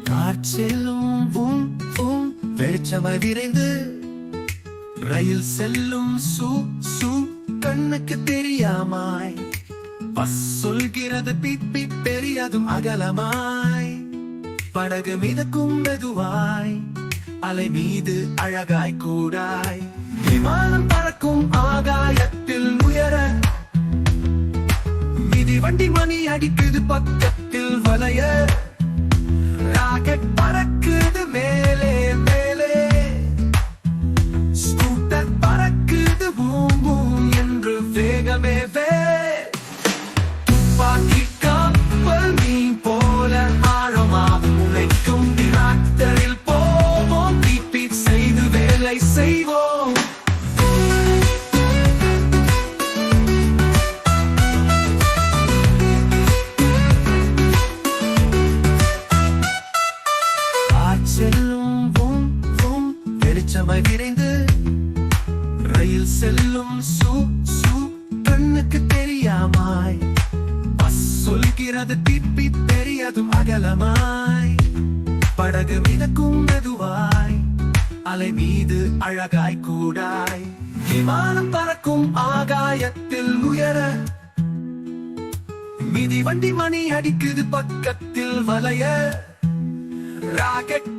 காற்றிலும் வெளிச்சமாய் விரைந்து ரயில் செல்லும் சூ சூ கண்ணுக்கு தெரியாமாய் பஸ் சொல்கிறது பீப் பீப் பெரியாதும் அகலமாய் படகு மிதக்கும் மெதுவாய் அலை மீது அழகாய் கூடாய் விமானம் பறக்கும் ஆகாயத்தில் உயர மிதிவண்டி மணி அடிக்குது பக்கத்தில் வளைய ராக்கெட் பறக்குது மேலே மேலே ஸ்கூட்டர் பறக்குது பூம் பூம் என்று வேகமே துப்பாக்கி கப்பல் மீன் போல ஆழமாக உழைக்கும் டிராக்டரில் போவோம் தீப்பி செய்து வேலை செய்வோம் வெளிச்சமாய் விரைந்து ரயில் செல்லும் சூ சூ கண்ணுக்கு தெரியாமாய் பஸ் சொல்கிறது திப்பி தெரியாதும் அகலமாய் படகு மிதக்கும் மெதுவாய் அலை மீது அழகாய் கூடாய் விமானம் பறக்கும் ஆகாயத்தில் உயர மிதிவண்டி மணி அடிக்குது பக்கத்தில் வளைய ராக்கெட்